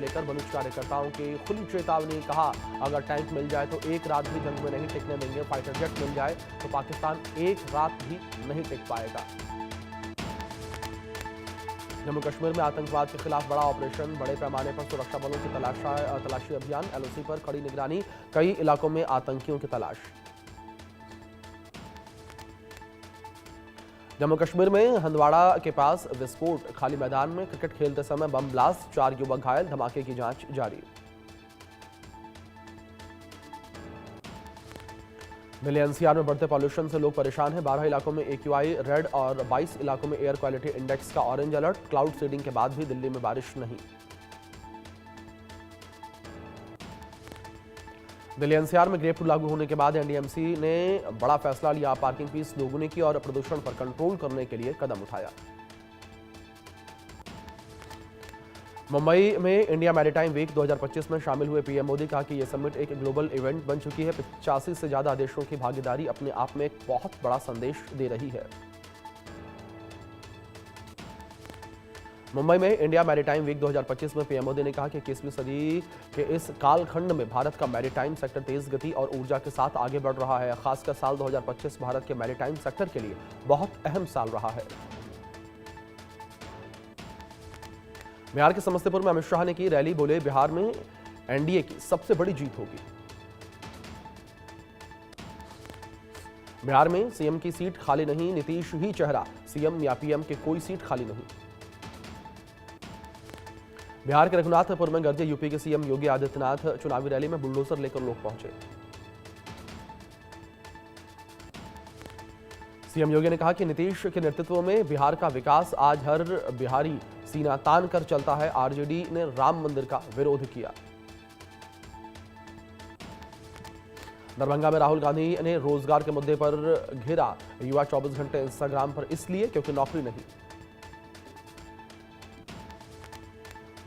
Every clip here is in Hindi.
लेकर बलूच कार्यकर्ताओं की खुली चेतावनी। कहा, अगर टैंक मिल जाए तो एक रात भी जंग में नहीं टिकने देंगे। फाइटर जेट मिल जाए तो पाकिस्तान एक रात भी नहीं टिक पाएगा। जम्मू कश्मीर में आतंकवाद के खिलाफ बड़ा ऑपरेशन, बड़े पैमाने पर सुरक्षा बलों की तलाशी अभियान। एलओसी पर कड़ी निगरानी, कई इलाकों में आतंकियों की तलाश। जम्मू कश्मीर में हंदवाड़ा के पास विस्फोट, खाली मैदान में क्रिकेट खेलते समय बम ब्लास्ट, 4 युवक घायल, धमाके की जांच जारी। दिल्ली एनसीआर में बढ़ते पॉल्यूशन से लोग परेशान हैं। 12 इलाकों में एक्यूआई रेड और 22 इलाकों में एयर क्वालिटी इंडेक्स का ऑरेंज अलर्ट। क्लाउड सीडिंग के बाद भी दिल्ली में बारिश नहीं। दिल्ली एनसीआर में ग्रेप लागू होने के बाद एनडीएमसी ने बड़ा फैसला लिया। पार्किंग फीस दोगुनी की और प्रदूषण पर कंट्रोल करने के लिए कदम उठाया। मुंबई में इंडिया मैरीटाइम वीक 2025 में शामिल हुए पीएम मोदी। कहा कि यह समिट एक ग्लोबल इवेंट बन चुकी है। 85 से ज्यादा देशों की भागीदारी अपने आप में एक बहुत बड़ा संदेश दे रही है। मुंबई में इंडिया मैरीटाइम वीक 2025 में पीएम मोदी ने कहा कि 21वीं सदी के इस कालखंड में भारत का मैरीटाइम सेक्टर तेज गति और ऊर्जा के साथ आगे बढ़ रहा है। खासकर साल 2025 भारत के मैरीटाइम सेक्टर के लिए बहुत अहम साल रहा है। बिहार के समस्तीपुर में अमित शाह ने की रैली, बोले बिहार में एनडीए की सबसे बड़ी जीत होगी। बिहार में सीएम की सीट खाली नहीं, नीतीश ही चेहरा, सीएम या पीएम के कोई सीट खाली नहीं। बिहार के रघुनाथपुर में गरजे यूपी के सीएम योगी आदित्यनाथ। चुनावी रैली में बुलडोजर लेकर लोग पहुंचे। सीएम योगी ने कहा कि नीतीश के नेतृत्व में बिहार का विकास आज हर बिहारी सीना तान कर चलता है। आरजेडी ने राम मंदिर का विरोध किया। दरभंगा में राहुल गांधी ने रोजगार के मुद्दे पर घेरा युवा 24 घंटे इंस्टाग्राम पर, इसलिए क्योंकि नौकरी नहीं।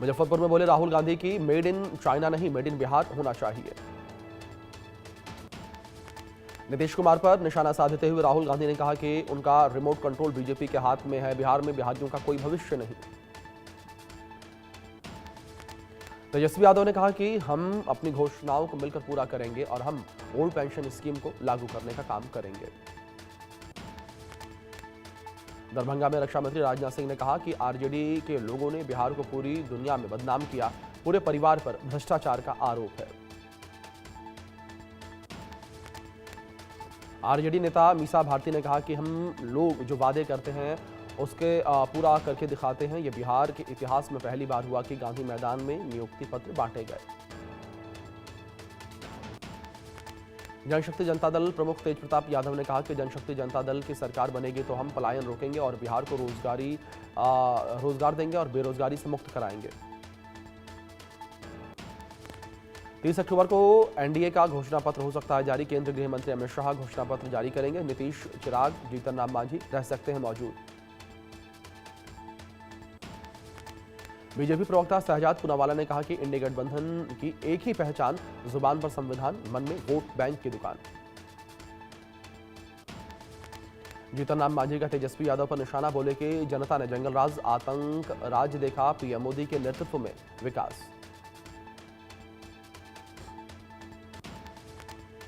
मुजफ्फरपुर में बोले राहुल गांधी की मेड इन चाइना नहीं, मेड इन बिहार होना चाहिए। नीतीश कुमार पर निशाना साधते हुए राहुल गांधी ने कहा कि उनका रिमोट कंट्रोल बीजेपी के हाथ में है। बिहार में बिहारियों का कोई भविष्य नहीं। तेजस्वी यादव ने कहा कि हम अपनी घोषणाओं को मिलकर पूरा करेंगे और हम ओल्ड पेंशन स्कीम को लागू करने का काम करेंगे। दरभंगा में रक्षा मंत्री राजनाथ सिंह ने कहा कि आरजेडी के लोगों ने बिहार को पूरी दुनिया में बदनाम किया। पूरे परिवार पर भ्रष्टाचार का आरोप है। आरजेडी नेता मीसा भारती ने कहा कि हम लोग जो वादे करते हैं उसके पूरा करके दिखाते हैं। ये बिहार के इतिहास में पहली बार हुआ कि गांधी मैदान में नियुक्ति पत्र बांटे गए। जनशक्ति जनता दल प्रमुख तेज प्रताप यादव ने कहा कि जनशक्ति जनता दल की सरकार बनेगी तो हम पलायन रोकेंगे और बिहार को रोजगार देंगे और बेरोजगारी से मुक्त कराएंगे। 30 अक्टूबर को एनडीए का घोषणा पत्र हो सकता है जारी। केंद्रीय गृह मंत्री अमित शाह घोषणा पत्र जारी करेंगे। नीतीश, चिराग, जीतन राम मांझी रह सकते हैं मौजूद। बीजेपी प्रवक्ता शहजाद पूनावाला ने कहा कि इंडिया गठबंधन की एक ही पहचान, जुबान पर संविधान, मन में वोट बैंक की दुकान। जीतन राम मांझी का तेजस्वी यादव पर निशाना, बोले कि जनता ने जंगल राज, आतंक राज देखा, पीएम मोदी के नेतृत्व में विकास।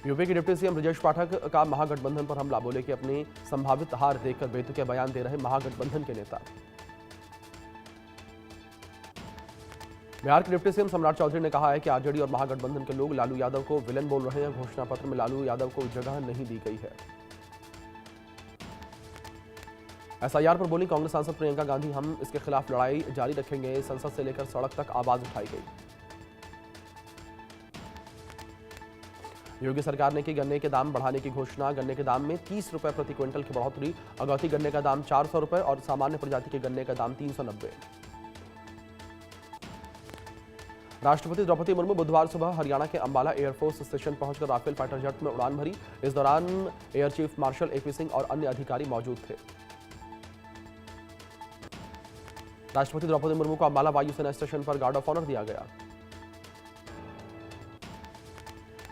यूपी के डिप्टी सीएम ब्रजेश पाठक का महागठबंधन पर हमला, बोले कि अपनी संभावित हार देखकर बेतुके बयान दे रहे महागठबंधन के नेता। बिहार के डिप्टी सीएम सम्राट चौधरी ने कहा है कि आरजेडी और महागठबंधन के लोग लालू यादव को विलेन बोल रहे हैं। घोषणा पत्र में लालू यादव को जगह नहीं दी गई है। एसआईआर पर बोली कांग्रेस सांसद प्रियंका गांधी, हम इसके खिलाफ लड़ाई जारी रखेंगे। संसद से लेकर सड़क तक आवाज उठाई गई। योगी सरकार ने की गन्ने के दाम बढ़ाने की घोषणा। गन्ने के दाम में 30 रुपए प्रति क्विंटल की बढ़ोतरी। अगौती गन्ने का दाम 400 रुपए और सामान्य प्रजाति के गन्ने का दाम 390। राष्ट्रपति द्रौपदी मुर्मू बुधवार सुबह हरियाणा के अंबाला एयरफोर्स स्टेशन पहुंचकर राफेल फाइटर जेट में उड़ान भरी। इस दौरान air chief marshal AP Singh और अन्य अधिकारी मौजूद थे। राष्ट्रपति द्रौपदी मुर्मू को अंबाला वायुसेना स्टेशन पर गार्ड ऑफ ऑनर दिया गया।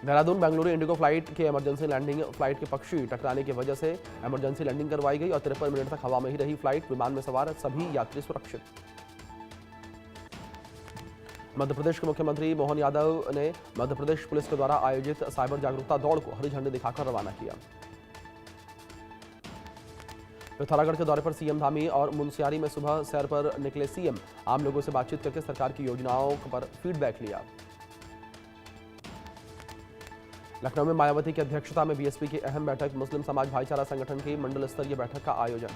देहरादून बेंगलुरु इंडिगो फ्लाइट के इमरजेंसी लैंडिंग फ्लाइट के पक्षी टकराने की वजह से इमरजेंसी लैंडिंग करवाई गई और 53 मिनट तक हवा में ही रही फ्लाइट। विमान में सवार सभी यात्री सुरक्षित। मध्य प्रदेश के मुख्यमंत्री मोहन यादव ने मध्य प्रदेश पुलिस के द्वारा आयोजित साइबर जागरूकता दौड़ को हरी झंडी दिखाकर रवाना किया। पिथौरागढ़ के दौरे पर सीएम धामी और मुनस्यारी में सुबह सैर पर निकले सीएम। आम लोगों से बातचीत करके सरकार की योजनाओं पर फीडबैक लिया। लखनऊ में मायावती की अध्यक्षता में बीएसपी की अहम बैठक। मुस्लिम समाज भाईचारा संगठन की मंडल स्तरीय बैठक का आयोजन।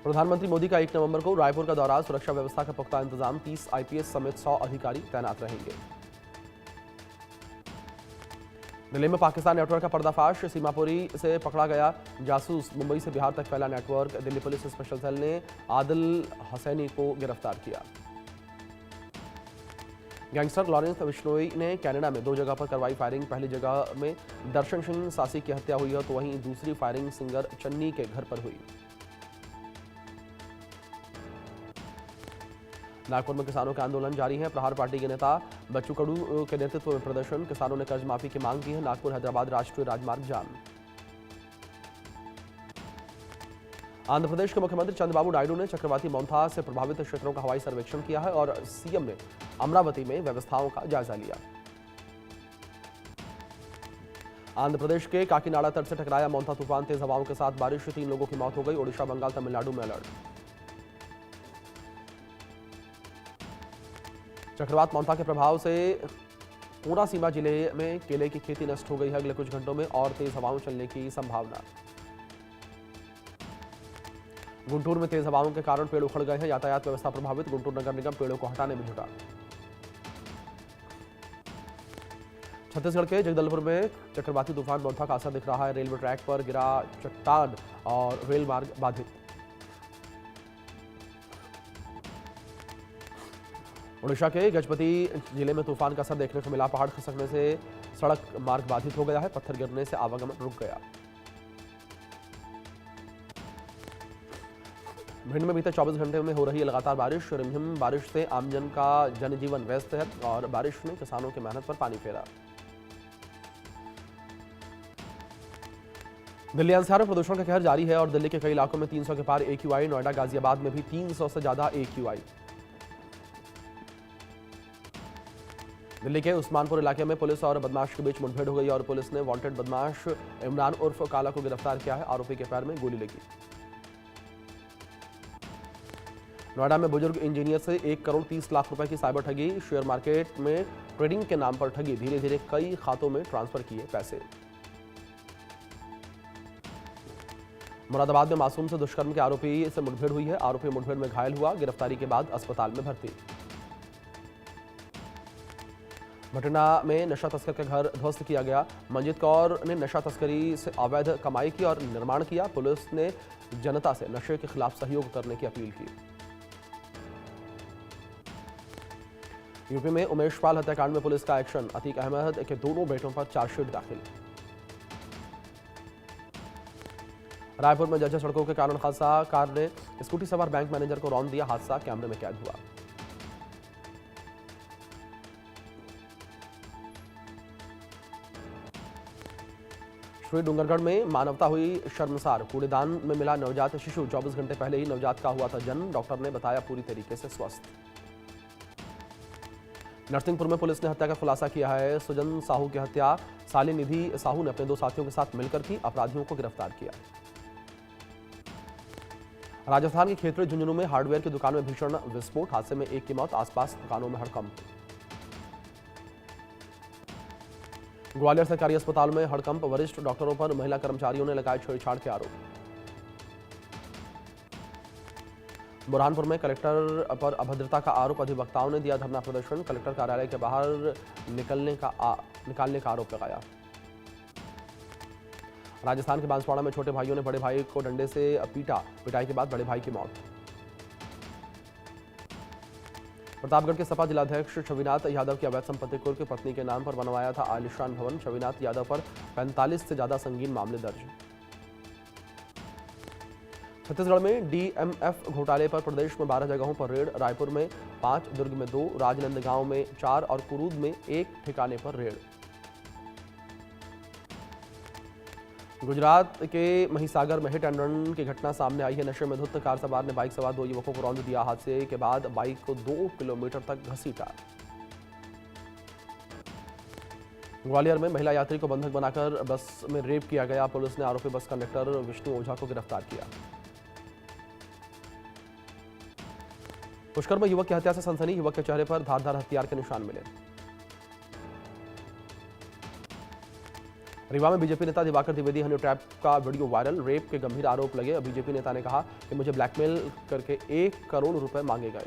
प्रधानमंत्री मोदी का 1 नवंबर को रायपुर का दौरा। सुरक्षा व्यवस्था का पुख्ता इंतजाम। 30 आईपीएस समेत 100 अधिकारी तैनात रहेंगे। दिल्ली में पाकिस्तान नेटवर्क का पर्दाफाश। सीमापुरी से पकड़ा गया जासूस। मुंबई से बिहार तक फैला नेटवर्क। दिल्ली पुलिस स्पेशल सेल ने आदिल हसैनी को गिरफ्तार किया। गैंगस्टर लॉरेंस बिश्नोई ने कनाडा में 2 जगह पर करवाई फायरिंग। पहली जगह में दर्शन सिंह सासी की हत्या हुई है तो वहीं दूसरी फायरिंग सिंगर चन्नी के घर पर हुई। नागपुर में किसानों का आंदोलन जारी है। प्रहार पार्टी के नेता बच्चू कडू के नेतृत्व में प्रदर्शन। किसानों ने कर्ज माफी की मांग की है। नागपुर हैदराबाद राष्ट्रीय राजमार्ग जाम। आंध्र प्रदेश के मुख्यमंत्री चंद्रबाबू नायडू ने चक्रवाती मोन्था से प्रभावित क्षेत्रों का हवाई सर्वेक्षण किया है और सीएम ने अमरावती में व्यवस्थाओं का जायजा लिया। आंध्र प्रदेश के काकीनाडा तट से टकराया मोन्था तूफान। तेज हवाओं के साथ बारिश से 3 लोगों की मौत हो गई। ओडिशा, बंगाल, तमिलनाडु में अलर्ट। चक्रवात मोन्था के प्रभाव से पूरा सीमा जिले में केले की खेती नष्ट हो गई है। अगले कुछ घंटों में और तेज हवाओं चलने की संभावना। गुंटूर में तेज हवाओं के कारण पेड़ उखड़ गए हैं। यातायात व्यवस्था प्रभावित। गुंटूर नगर निगम पेड़ों को हटाने में जुटा। छत्तीसगढ़ के जगदलपुर में चक्रवाती तूफान मोन्था का असर दिख रहा है। रेलवे ट्रैक पर गिरा चट्टान और रेल मार्ग बाधित। ओडिशा के गजपति जिले में तूफान का असर देखने को मिला। पहाड़ खिसकने से सड़क मार्ग बाधित हो गया है। पत्थर गिरने से आवागमन रुक गया। भिंड में बीते 24 घंटे में हो रही है लगातार बारिश। रिमझिम बारिश से आमजन का जनजीवन व्यस्त है और बारिश ने किसानों की मेहनत पर पानी फेरा। दिल्ली एनसीआर में प्रदूषण का कहर जारी है और दिल्ली के कई इलाकों में 300 के पार AQI। नोएडा, गाजियाबाद में भी 300 से ज्यादा AQI। दिल्ली के उस्मानपुर इलाके में पुलिस और बदमाश के बीच मुठभेड़ हो गई और पुलिस ने वांटेड बदमाश इमरान उर्फ काला को गिरफ्तार किया है। आरोपी के पैर में गोली लगी। नोएडा में बुजुर्ग इंजीनियर से 1 करोड़ 30 लाख रुपए की साइबर ठगी। शेयर मार्केट में ट्रेडिंग के नाम पर ठगी। धीरे धीरे कई खातों में ट्रांसफर किए पैसे। मुरादाबाद में मासूम से दुष्कर्म के आरोपी से मुठभेड़ हुई है। आरोपी मुठभेड़ में घायल हुआ। गिरफ्तारी के बाद अस्पताल में भर्ती। भटिंडा में नशा तस्कर का घर ध्वस्त किया गया। मंजीत कौर ने नशा तस्करी से अवैध कमाई की और निर्माण किया। पुलिस ने जनता से नशे के खिलाफ सहयोग करने की अपील की। यूपी में उमेश पाल हत्याकांड में पुलिस का एक्शन। अतीक अहमद के दोनों बेटों पर चार्जशीट दाखिल। रायपुर में जर्जर सड़कों के कारण हादसा। कार ने स्कूटी सवार बैंक मैनेजर को रौंद दिया। हादसा कैमरे में कैद हुआ। श्री डूंगरगढ़ में मानवता हुई शर्मसार। कूड़ेदान में मिला नवजात शिशु। 24 घंटे पहले ही नवजात का हुआ था जन्म। डॉक्टर ने बताया पूरी तरीके से स्वस्थ। नरसिंहपुर में पुलिस ने हत्या का खुलासा किया है। सुजन साहू की हत्या साली निधि साहू ने अपने 2 साथियों के साथ मिलकर की। अपराधियों को गिरफ्तार किया। राजस्थान के खेतड़ी झुंझुनू में हार्डवेयर की दुकान में भीषण विस्फोट। हादसे में 1 की मौत। आसपास दुकानों में हड़कंप। ग्वालियर सरकारी अस्पताल में हड़कंप। वरिष्ठ डॉक्टरों पर महिला कर्मचारियों ने लगाए छेड़छाड़ के आरोप। बुरहानपुर में कलेक्टर पर अभद्रता का आरोप। अधिवक्ताओं ने दिया धरना प्रदर्शन। कलेक्टर कार्यालय के बाहर निकालने का आरोप लगाया। राजस्थान के बांसवाड़ा में छोटे भाइयों ने बड़े भाई को डंडे से पीटा। पिटाई के बाद बड़े भाई की मौत। प्रतापगढ़ के सपा जिलाध्यक्ष छविनाथ यादव की अवैध संपत्ति कुर्क की पत्नी के नाम पर बनवाया था आलिशान भवन। छविनाथ यादव पर 45 से ज्यादा संगीन मामले दर्ज। छत्तीसगढ़ में DMF घोटाले पर प्रदेश में 12 जगहों पर रेड। रायपुर में 5, दुर्ग में 2, राजनांदगांव में 4 और कुरूद में 1 ठिकाने पर रेड। गुजरात के महिसागर में हिट एंड रन की घटना सामने आई है। नशे में धुत कार सवार ने बाइक सवार 2 युवकों को रौंद दिया। हादसे के बाद बाइक को 2 किलोमीटर तक घसीटा। ग्वालियर में महिला यात्री को बंधक बनाकर बस में रेप किया गया। पुलिस ने आरोपी बस कंडक्टर विष्णु ओझा को गिरफ्तार किया। पुष्कर में युवक की हत्या से सनसनी। युवक के चेहरे पर धारदार हथियार के निशान मिले। रीवा में बीजेपी नेता दिवाकर द्विवेदी हनी ट्रैप का वीडियो वायरल। रेप के गंभीर आरोप लगे। बीजेपी नेता ने कहा कि मुझे ब्लैकमेल करके 1 करोड़ रुपए मांगे गए।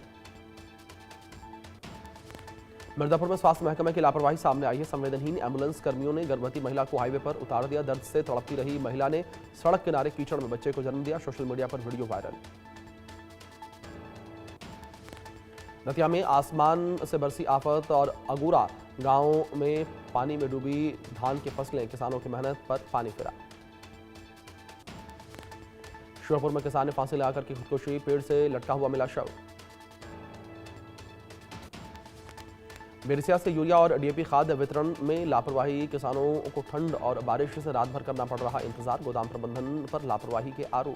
मिर्जापुर में स्वास्थ्य महकमे की लापरवाही सामने आई है। संवेदनहीन एम्बुलेंस कर्मियों ने गर्भवती महिला को हाईवे पर उतार दिया। दर्द से तड़पती रही महिला ने सड़क किनारे कीचड़ में बच्चे को जन्म दिया। सोशल मीडिया पर वीडियो वायरल। दतिया में आसमान से बरसी आफत और अगूरा गांव में पानी में डूबी धान की फसलें। किसानों की मेहनत पर पानी फिरा। श्योपुर में किसान ने फांसी लगाकर की खुदकुशी। पेड़ से लटका हुआ मिला शव। बिरसिया से यूरिया और डीएपी खाद वितरण में लापरवाही। किसानों को ठंड और बारिश से रात भर करना पड़ रहा इंतजार। गोदाम प्रबंधन पर लापरवाही के आरोप।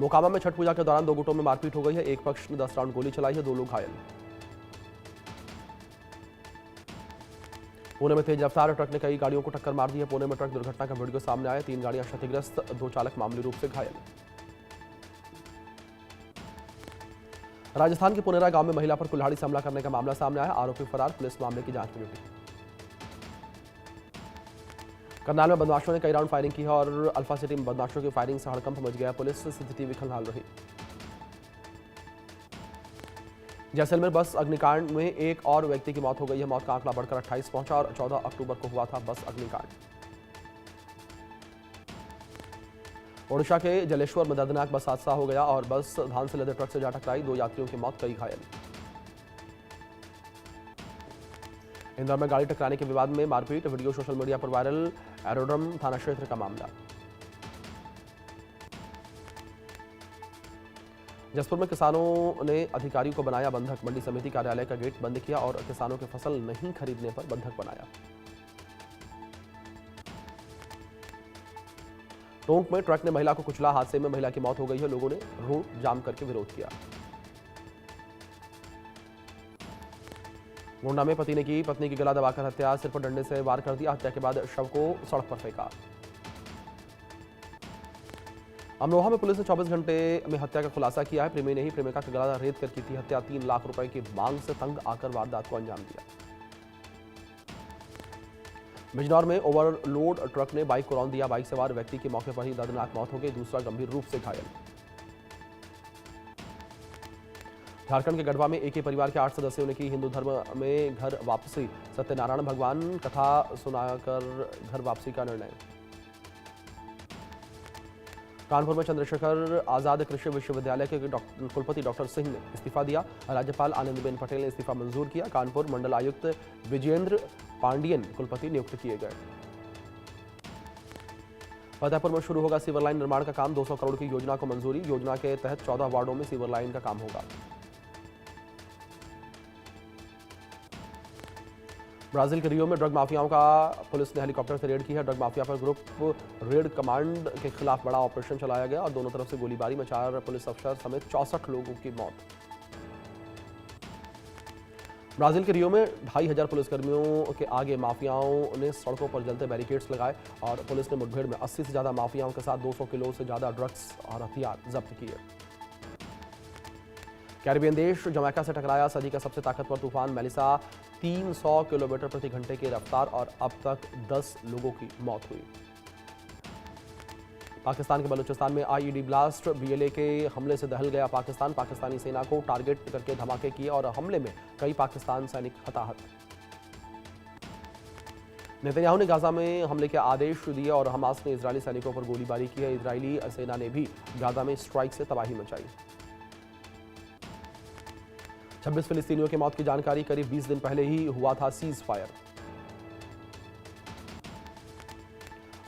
मोकामा में छठ पूजा के दौरान 2 गुटों में मारपीट हो गई है। एक पक्ष ने 10 राउंड गोली चलाई है। 2 लोग घायल। पुणे में तेज रफ्तार ट्रक ने कई गाड़ियों को टक्कर मार दी है। पुणे में ट्रक दुर्घटना का वीडियो सामने आया। 3 गाड़ियां क्षतिग्रस्त। 2 चालक मामूली रूप से घायल। राजस्थान के पुनेरा गांव में महिला पर कुल्हाड़ी से हमला करने का मामला सामने आया। आरोपी फरार। पुलिस मामले की जांच में जुटी। करनाल में बदमाशों ने कई राउंड फायरिंग की है और अल्फा सिटी में बदमाशों की फायरिंग से हड़कंप मच गया। पुलिस से सीसीटीवी खंगाल रही। जैसलमेर बस अग्निकांड में एक और व्यक्ति की मौत हो गई है। मौत का आंकड़ा बढ़कर 28 पहुंचा और 14 अक्टूबर को हुआ था बस अग्निकांड। ओडिशा के जलेश्वर में दर्दनाक बस हादसा हो गया और बस धान से लदे ट्रक से जा टकराई। 2 यात्रियों की मौत, कई घायल। इंदौर में गाड़ी टकराने के विवाद में मारपीट। वीडियो सोशल मीडिया पर वायरल। एरोड्रम थाना क्षेत्र का मामला। जसपुर में किसानों ने अधिकारियों को बनाया बंधक। मंडी समिति कार्यालय का गेट बंद किया और किसानों की फसल नहीं खरीदने पर बंधक बनाया। टोंक में ट्रक ने महिला को कुचला। हादसे में महिला की मौत हो गई है। लोगों ने रोड जाम करके विरोध किया। गोंडा में पति ने की पत्नी की गला दबाकर हत्या। सिर पर डंडे से वार कर दिया। हत्या के बाद शव को सड़क पर फेंका। अमरोहा में पुलिस ने 24 घंटे में हत्या का खुलासा किया है। प्रेमी ने ही प्रेमिका का गला रेत कर की थी हत्या। 3 लाख रुपए की मांग से तंग आकर वारदात को अंजाम दिया। बिजनौर में ओवरलोड ट्रक ने बाइक को रौंद दिया। बाइक सवार व्यक्ति की मौके पर ही दर्दनाक मौत हो गई। दूसरा गंभीर रूप से घायल। झारखंड के गढ़वा में एक ही परिवार के 8 सदस्यों ने की हिंदू धर्म में घर वापसी। सत्यनारायण भगवान कथा सुनाकर घर वापसी का निर्णय। कानपुर में चंद्रशेखर आजाद कृषि विश्वविद्यालय के कुलपति डॉक्टर सिंह ने इस्तीफा दिया। राज्यपाल आनंदीबेन पटेल ने इस्तीफा मंजूर किया। कानपुर मंडल आयुक्त विजेंद्र पांडियन कुलपति नियुक्त किए गए। फतेहपुर में शुरू होगा सीवर लाइन निर्माण का काम। 200 करोड़ की योजना को मंजूरी। योजना के तहत 14 वार्डों में सीवर लाइन का काम होगा। ब्राजील के रियो में ड्रग माफियाओं का पुलिस ने हेलीकॉप्टर से रेड की है। ड्रग माफिया पर ग्रुप रेड कमांड के खिलाफ बड़ा ऑपरेशन चलाया गया और दोनों तरफ से गोलीबारी में 4 पुलिस अफसर समेत 64 लोगों की मौत। ब्राजील के रियो में 2500 पुलिसकर्मियों के आगे माफियाओं ने सड़कों पर जलते बैरिकेड्स लगाए और पुलिस ने मुठभेड़ में 80 से ज्यादा माफियाओं के साथ 200 किलो से ज्यादा ड्रग्स और हथियार जब्त किए। कैरिबियन देश जमैका से टकराया सदी का सबसे ताकतवर तूफान मेलिसा। 300 किलोमीटर प्रति घंटे की रफ्तार और अब तक 10 लोगों की मौत हुई। पाकिस्तान के बलूचिस्तान में आईईडी ब्लास्ट। बीएलए के हमले से दहल गया पाकिस्तान। पाकिस्तानी सेना को टारगेट करके धमाके किए और हमले में कई पाकिस्तान सैनिक हताहत। नेतन्याहू ने गाजा में हमले के आदेश दिए और हमास ने इजरायली सैनिकों पर गोलीबारी की है। इजरायली सेना ने भी गाजा में स्ट्राइक से तबाही मचाई। 26 फिलिस्तीनियों की मौत की जानकारी। करीब 20 दिन पहले ही हुआ था सीज फायर।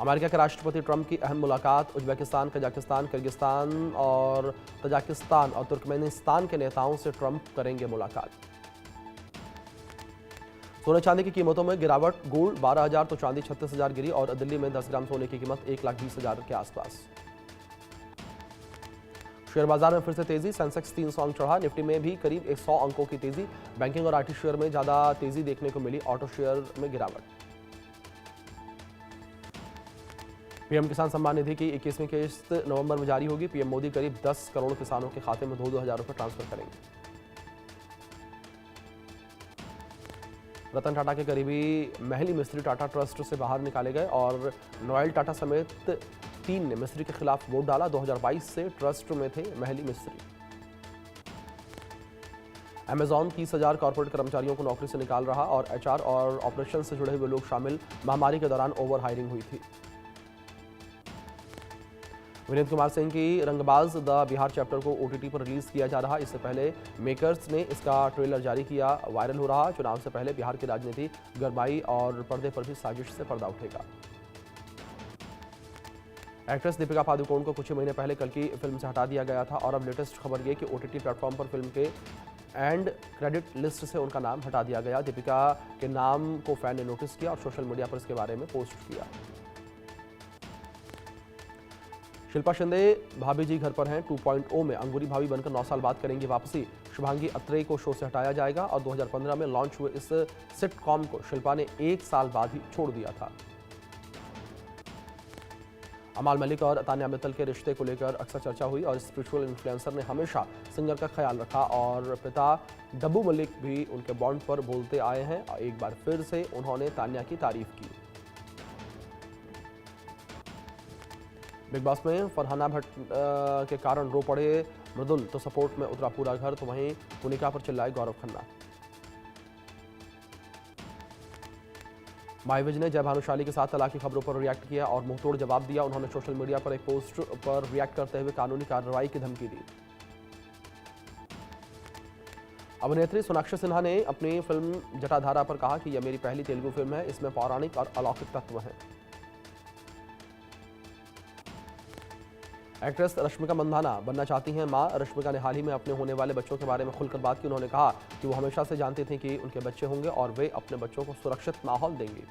अमेरिका के राष्ट्रपति ट्रंप की अहम मुलाकात। उज्बेकिस्तान, कजाकिस्तान, किर्गिस्तान और तजाकिस्तान और तुर्कमेनिस्तान के नेताओं से ट्रंप करेंगे मुलाकात। सोने चांदी की कीमतों में गिरावट, गोल्ड 12,000 तो चांदी 36,000 गिरी और दिल्ली में 10 ग्राम सोने की कीमत 1,20,000 के आसपास। शेयर बाजार में फिर से तेजी, सेंसेक्स 300 अंक चढ़ा, निफ्टी में भी करीब 100 अंकों की तेजी। बैंकिंग और आईटी शेयर में ज्यादा तेजी देखने को मिली, ऑटो शेयर में गिरावट। पीएम किसान सम्मान निधि की 21वीं किस्त नवंबर में जारी होगी। पीएम मोदी करीब 10 करोड़ किसानों के खाते में 2-2 हजार रुपए ट्रांसफर करेंगे। रतन टाटा के करीबी महली मिस्त्री टाटा ट्रस्ट से बाहर निकाले गए और नोएल टाटा समेत 3 ने मिस्त्री के खिलाफ वोट डाला। 2022 से ट्रस्ट में थे महली मिस्त्री। अमेजॉन 30,000 कॉर्पोरेट कर्मचारियों को नौकरी से निकाल रहा और एचआर और ऑपरेशन से जुड़े हुए लोग शामिल। महामारी के दौरान ओवर हायरिंग हुई थी। विनीत कुमार सिंह की रंगबाज द बिहार चैप्टर को ओटीटी पर रिलीज किया जा रहा। इससे पहले मेकर्स ने इसका ट्रेलर जारी किया, वायरल हो रहा। चुनाव से पहले बिहार की राजनीति गरमाई और पर्दे पर भी साजिश से पर्दा उठेगा। एक्ट्रेस दीपिका पादुकोण को कुछ ही महीने पहले कल की फिल्म से हटा दिया गया था और अब लेटेस्ट खबर ये कि ओटीटी प्लेटफॉर्म पर फिल्म के एंड क्रेडिट लिस्ट से उनका नाम हटा दिया गया। दीपिका के नाम को फैन ने नोटिस किया और सोशल मीडिया पर इसके बारे में पोस्ट किया। शिल्पा शिंदे भाभी जी घर पर हैं 2.0 में अंगूरी भाभी बनकर 9 साल बाद करेंगी वापसी। शुभांगी अत्रेय को शो से हटाया जाएगा और 2015 में लॉन्च हुए इस सिटकॉम को शिल्पा ने 1 साल बाद ही छोड़ दिया था। अमाल मलिक और तान्या मित्तल के रिश्ते को लेकर अक्सर चर्चा हुई और स्पिरिचुअल इन्फ्लुएंसर ने हमेशा सिंगर का ख्याल रखा और पिता डब्बू मलिक भी उनके बॉन्ड पर बोलते आए हैं। एक बार फिर से उन्होंने तान्या की तारीफ की। बिग बॉस में फरहाना भट्ट के कारण रो पड़े मृदुल, तो सपोर्ट में उतरा पूरा घर, तो वहीं पुनिका पर चिल्लाए गौरव खन्ना। माहिविज ने जय भानुशाली के साथ तलाक की खबरों पर रिएक्ट किया और मुंहतोड़ जवाब दिया। उन्होंने सोशल मीडिया पर एक पोस्ट पर रिएक्ट करते हुए कानूनी कार्रवाई की धमकी दी। अभिनेत्री सोनाक्षी सिन्हा ने अपनी फिल्म जटाधारा पर कहा कि यह मेरी पहली तेलुगु फिल्म है, इसमें पौराणिक और अलौकिक तत्व हैं। एक्ट्रेस रश्मिका मंदाना बनना चाहती हैं मां। रश्मिका ने हाल ही में अपने होने वाले बच्चों के बारे में खुलकर बात की। उन्होंने कहा कि वो हमेशा से जानती थी कि उनके बच्चे होंगे और वे अपने बच्चों को सुरक्षित माहौल देंगी।